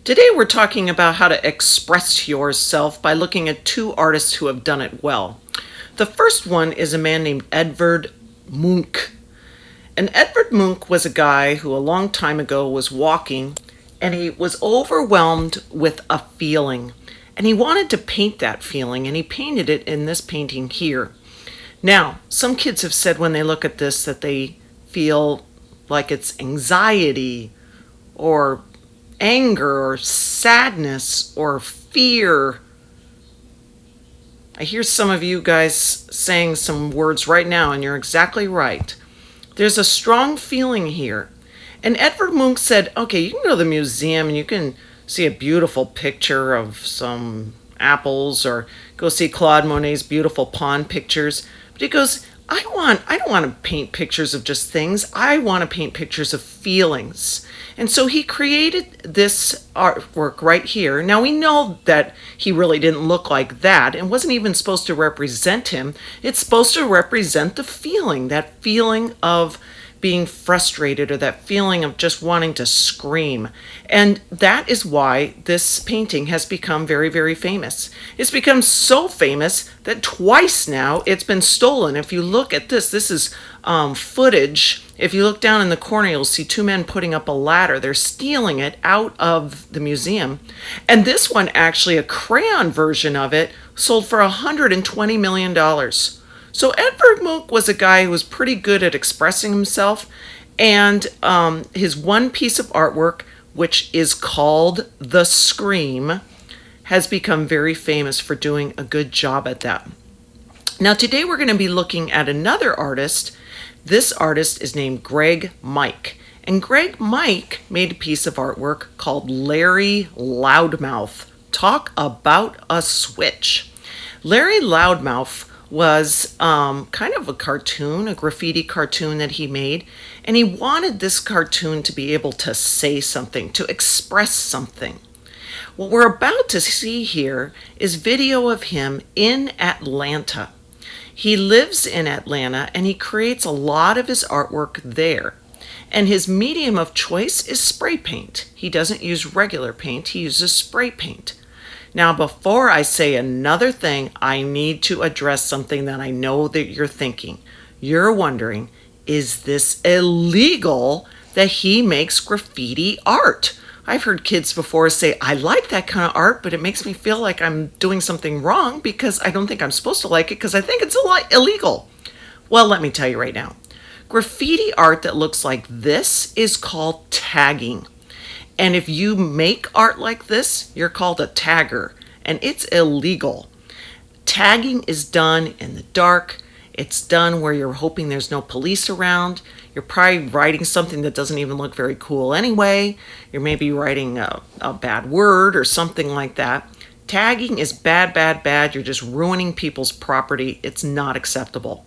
Today we're talking about how to express yourself by looking at two artists who have done it well. The first one is a man named Edvard Monk. And Edvard Monk was a guy who a long time ago was walking and he was overwhelmed with a feeling. And he wanted to paint that feeling, and he painted it in this painting here. Now, some kids have said when they look at this that they feel like it's anxiety or anger or sadness or fear. I hear some of you guys saying some words right now, and you're exactly right. There's a strong feeling here. And Edvard Monk said, okay, you can go to the museum and you can see a beautiful picture of some apples, or go see Claude Monet's beautiful pond pictures. But he goes, I don't want to paint pictures of just things. I want to paint pictures of feelings. And so he created this artwork right here. Now we know that he really didn't look like that. It wasn't even supposed to represent him. It's supposed to represent the feeling, that feeling of being frustrated, or that feeling of just wanting to scream. And that is why this painting has become very, very famous. It's become so famous that twice now it's been stolen. If you look at this is footage. If you look down in the corner, you'll see two men putting up a ladder. They're stealing it out of the museum. And this one, actually, a crayon version of it, sold for $120 million. So Edvard Monk was a guy who was pretty good at expressing himself, and his one piece of artwork, which is called The Scream, has become very famous for doing a good job at that. Now today we're going to be looking at another artist. This artist is named Greg Mike, and Greg Mike made a piece of artwork called Larry Loudmouf. Talk about a switch. Larry Loudmouf was kind of a cartoon, a graffiti cartoon that he made, and he wanted this cartoon to be able to say something, to express something. What we're about to see here is video of him in Atlanta. He lives in Atlanta and he creates a lot of his artwork there. And his medium of choice is spray paint. He doesn't use regular paint, he uses spray paint. Now, before I say another thing, I need to address something that I know that you're thinking. You're wondering, is this illegal that he makes graffiti art? I've heard kids before say, I like that kind of art, but it makes me feel like I'm doing something wrong because I don't think I'm supposed to like it because I think it's illegal. Well, let me tell you right now. Graffiti art that looks like this is called tagging. And if you make art like this, you're called a tagger, and it's illegal. Tagging is done in the dark. It's done where you're hoping there's no police around. You're probably writing something that doesn't even look very cool anyway. You're maybe writing a bad word or something like that. Tagging is bad, bad, bad. You're just ruining people's property. It's not acceptable.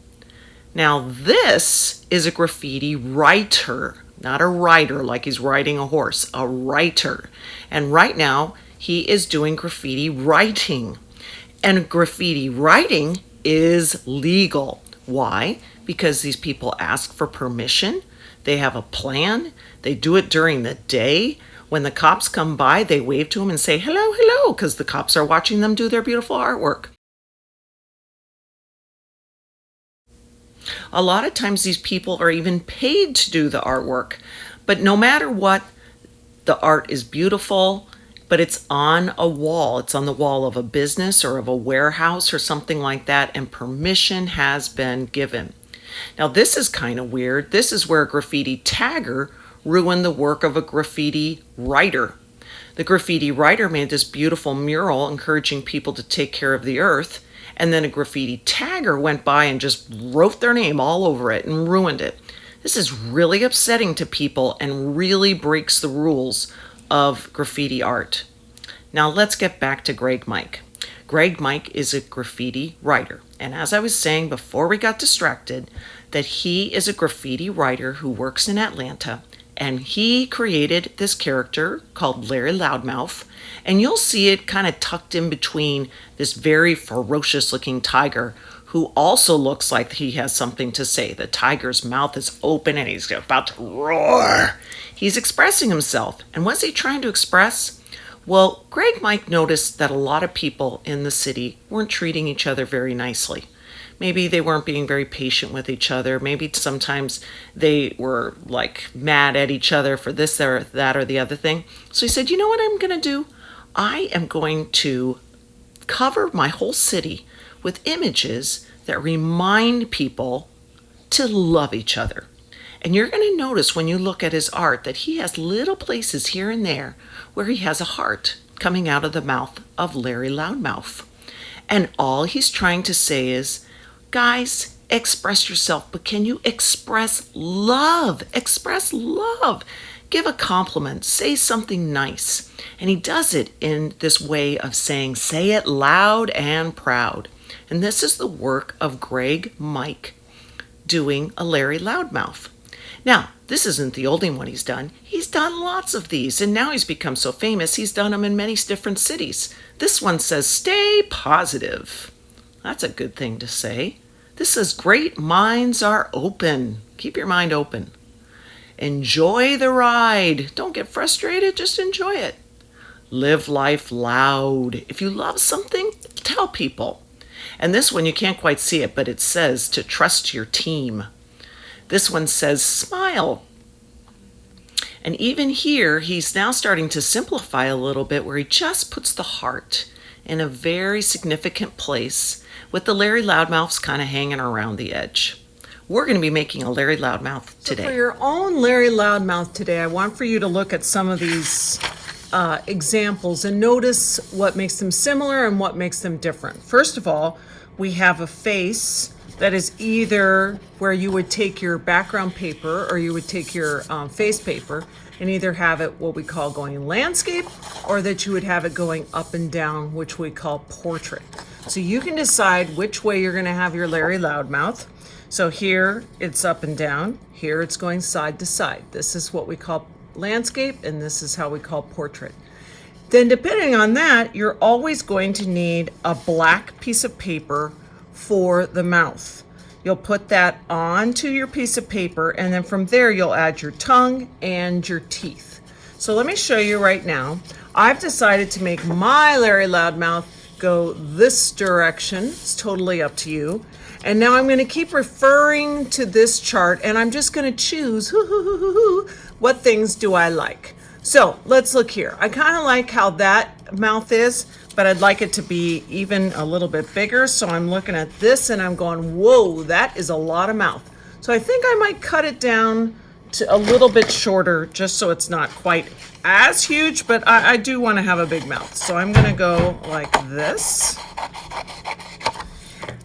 Now, this is a graffiti writer. Not a rider like he's riding a horse, a writer. And right now, he is doing graffiti writing. And graffiti writing is legal. Why? Because these people ask for permission. They have a plan. They do it during the day. When the cops come by, they wave to them and say, hello, hello, because the cops are watching them do their beautiful artwork. A lot of times these people are even paid to do the artwork. But no matter what, the art is beautiful, but it's on a wall. It's on the wall of a business or of a warehouse or something like that, and permission has been given. Now this is kind of weird. This is where a graffiti tagger ruined the work of a graffiti writer. The graffiti writer made this beautiful mural encouraging people to take care of the earth. And then a graffiti tagger went by and just wrote their name all over it and ruined it. This is really upsetting to people and really breaks the rules of graffiti art. Now let's get back to Greg Mike. Greg Mike is a graffiti writer. And as I was saying before we got distracted, that he is a graffiti writer who works in Atlanta. And he created this character called Larry Loudmouf. And you'll see it kind of tucked in between this very ferocious looking tiger who also looks like he has something to say. The tiger's mouth is open and he's about to roar. He's expressing himself. And what's he trying to express? Well, Greg Mike noticed that a lot of people in the city weren't treating each other very nicely. Maybe they weren't being very patient with each other. Maybe sometimes they were like mad at each other for this or that or the other thing. So he said, you know what I'm going to do? I am going to cover my whole city with images that remind people to love each other. And you're going to notice when you look at his art that he has little places here and there where he has a heart coming out of the mouth of Larry Loudmouf. And all he's trying to say is, guys, express yourself, but can you express love? Express love. Give a compliment. Say something nice. And he does it in this way of saying, say it loud and proud. And this is the work of Greg Mike doing a Larry Loudmouf. Now, this isn't the only one he's done. He's done lots of these, and now he's become so famous, he's done them in many different cities. This one says, stay positive. That's a good thing to say. This says, great minds are open. Keep your mind open. Enjoy the ride. Don't get frustrated, just enjoy it. Live life loud. If you love something, tell people. And this one, you can't quite see it, but it says to trust your team. This one says smile. And even here, he's now starting to simplify a little bit where he just puts the heart in a very significant place with the Larry Loudmouths kind of hanging around the edge. We're going to be making a Larry Loudmouth today. So for your own Larry Loudmouth today, I want for you to look at some of these examples and notice what makes them similar and what makes them different. First of all, we have a face that is either where you would take your background paper or you would take your face paper and either have it what we call going landscape or that you would have it going up and down, which we call portrait. So you can decide which way you're going to have your Larry Loudmouth. So here it's up and down, here it's going side to side. This is what we call landscape and this is how we call portrait. Then depending on that, you're always going to need a black piece of paper for the mouth. You'll put that onto your piece of paper and then from there you'll add your tongue and your teeth. So let me show you right now. I've decided to make my Larry Loudmouth go this direction. It's totally up to you. And now I'm going to keep referring to this chart and I'm just going to choose what things do I like. So let's look here. I kind of like how that mouth is, but I'd like it to be even a little bit bigger. So I'm looking at this and I'm going, whoa, that is a lot of mouth. So I think I might cut it down to a little bit shorter just so it's not quite as huge, but I do want to have a big mouth. So I'm going to go like this.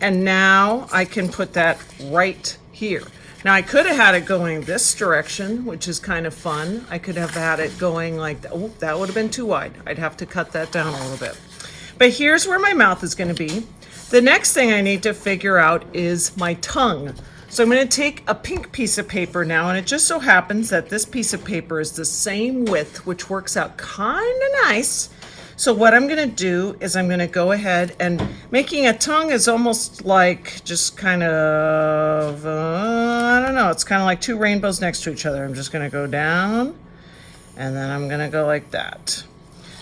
And now I can put that right here. Now I could have had it going this direction, which is kind of fun. I could have had it going like that. Oh, that would have been too wide. I'd have to cut that down a little bit. But here's where my mouth is going to be. The next thing I need to figure out is my tongue. So I'm going to take a pink piece of paper now, and it just so happens that this piece of paper is the same width, which works out kind of nice. So what I'm going to do is I'm going to go ahead and making a tongue is almost like just kind of, I don't know, it's kind of like two rainbows next to each other. I'm just going to go down and then I'm going to go like that.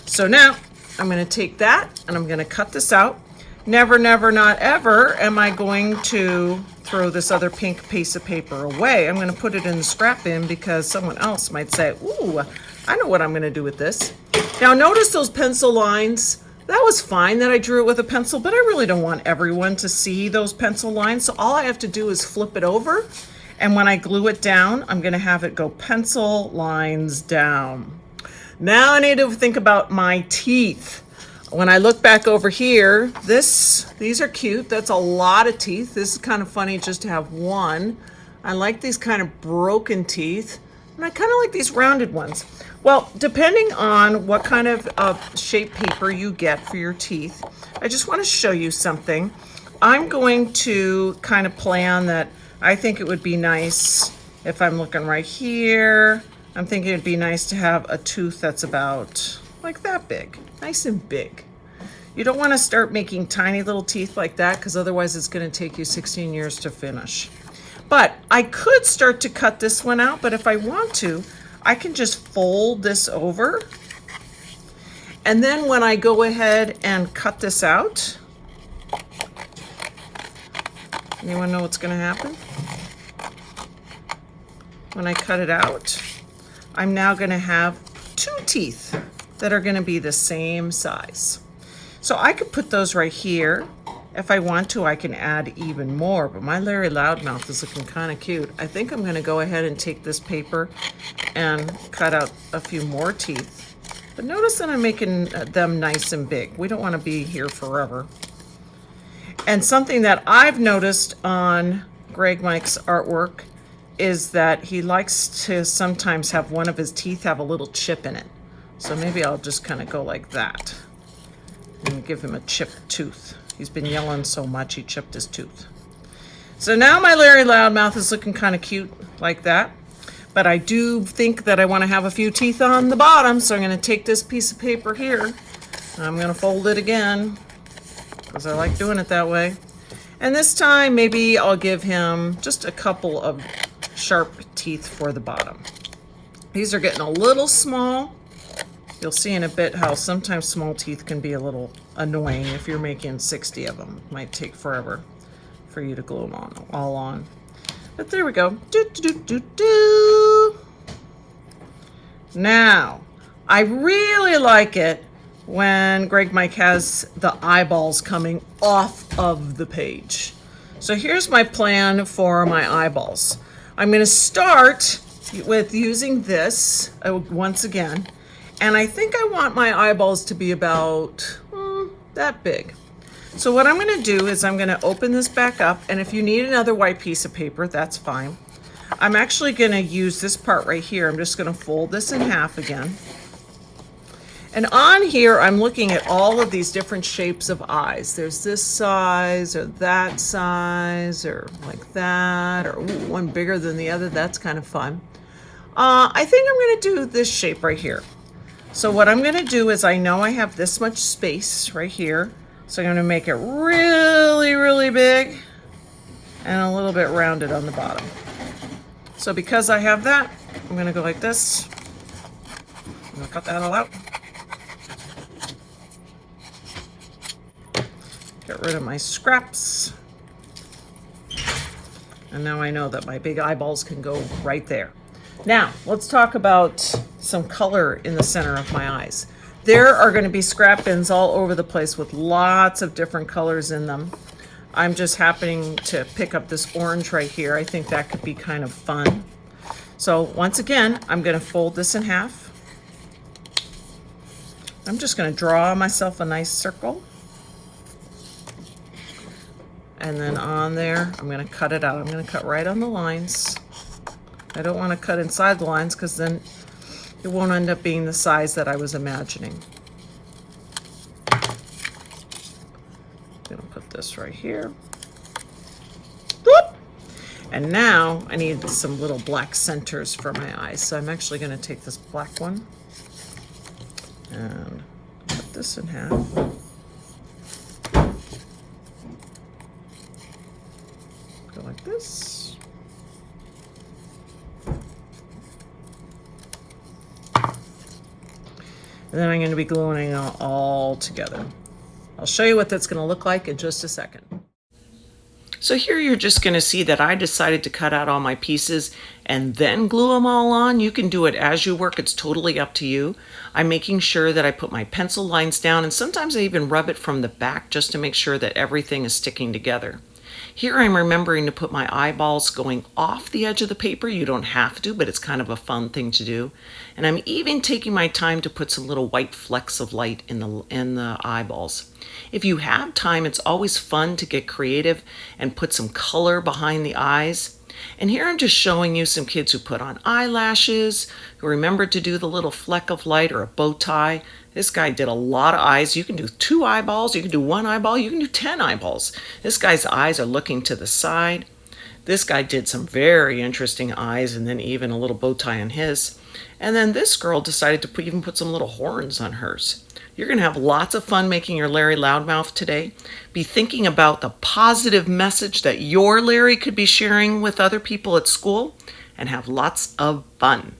So now I'm going to take that and I'm going to cut this out. Never, never, not ever am I going to throw this other pink piece of paper away. I'm going to put it in the scrap bin because someone else might say, ooh, I know what I'm going to do with this. Now notice those pencil lines. That was fine that I drew it with a pencil, but I really don't want everyone to see those pencil lines. So all I have to do is flip it over. And when I glue it down, I'm going to have it go pencil lines down. Now I need to think about my teeth. When I look back over here, these are cute. That's a lot of teeth. This is kind of funny just to have one. I like these kind of broken teeth. And I kind of like these rounded ones. Well, depending on what kind of shape paper you get for your teeth, I just want to show you something. I'm going to kind of plan that I think it would be nice if I'm looking right here. I'm thinking it'd be nice to have a tooth that's about like that big, nice and big. You don't want to start making tiny little teeth like that because otherwise it's going to take you 16 years to finish. But I could start to cut this one out, but if I want to, I can just fold this over And then when I go ahead and cut this out, anyone know what's going to happen? When I cut it out, I'm now going to have two teeth that are going to be the same size. So I could put those right here. If I want to, I can add even more, but my Larry Loudmouth is looking kind of cute. I think I'm going to go ahead and take this paper and cut out a few more teeth. But notice that I'm making them nice and big. We don't want to be here forever. And something that I've noticed on Greg Mike's artwork is that he likes to sometimes have one of his teeth have a little chip in it. So maybe I'll just kind of go like that and give him a chipped tooth. He's been yelling so much he chipped his tooth. So now my Larry Loudmouth is looking kind of cute like that. But I do think that I want to have a few teeth on the bottom, so I'm going to take this piece of paper here and I'm going to fold it again because I like doing it that way. And this time maybe I'll give him just a couple of sharp teeth for the bottom. These are getting a little small. You'll see in a bit how sometimes small teeth can be a little annoying if you're making 60 of them. It might take forever for you to glue them on, all on. But there we go. Do, do, do, do, do. Now, I really like it when Greg Mike has the eyeballs coming off of the page. So here's my plan for my eyeballs. I'm going to start with using this once again. And I think I want my eyeballs to be about that big. So what I'm going to do is I'm going to open this back up. And if you need another white piece of paper, that's fine. I'm actually going to use this part right here. I'm just going to fold this in half again. And on here, I'm looking at all of these different shapes of eyes. There's this size or that size or like that, or ooh, one bigger than the other. That's kind of fun. I think I'm going to do this shape right here. So what I'm going to do is I know I have this much space right here. So I'm going to make it really, really big and a little bit rounded on the bottom. So because I have that, I'm going to go like this. I'm going to cut that all out. Get rid of my scraps. And now I know that my big eyeballs can go right there. Now, let's talk about some color in the center of my eyes. There are going to be scrap bins all over the place with lots of different colors in them. I'm just happening to pick up this orange right here. I think that could be kind of fun. So once again, I'm going to fold this in half. I'm just going to draw myself a nice circle. And then on there, I'm going to cut it out. I'm going to cut right on the lines. I don't want to cut inside the lines because then it won't end up being the size that I was imagining. I'm going to put this right here. Whoop! And now I need some little black centers for my eyes. So I'm actually going to take this black one and cut this in half. Go like this. And then I'm going to be gluing it all together. I'll show you what that's going to look like in just a second. So here you're just going to see that I decided to cut out all my pieces and then glue them all on. You can do it as you work. It's totally up to you. I'm making sure that I put my pencil lines down, and sometimes I even rub it from the back just to make sure that everything is sticking together. Here I'm remembering to put my eyeballs going off the edge of the paper. You don't have to, but it's kind of a fun thing to do. And I'm even taking my time to put some little white flecks of light in the eyeballs. If you have time, it's always fun to get creative and put some color behind the eyes. And here I'm just showing you some kids who put on eyelashes, who remembered to do the little fleck of light or a bow tie. This guy did a lot of eyes. You can do 2 eyeballs, you can do 1 eyeball, you can do 10 eyeballs. This guy's eyes are looking to the side. This guy did some very interesting eyes and then even a little bow tie on his. And then this girl decided to even put some little horns on hers. You're going to have lots of fun making your Larry Loudmouth today. Be thinking about the positive message that your Larry could be sharing with other people at school, and have lots of fun.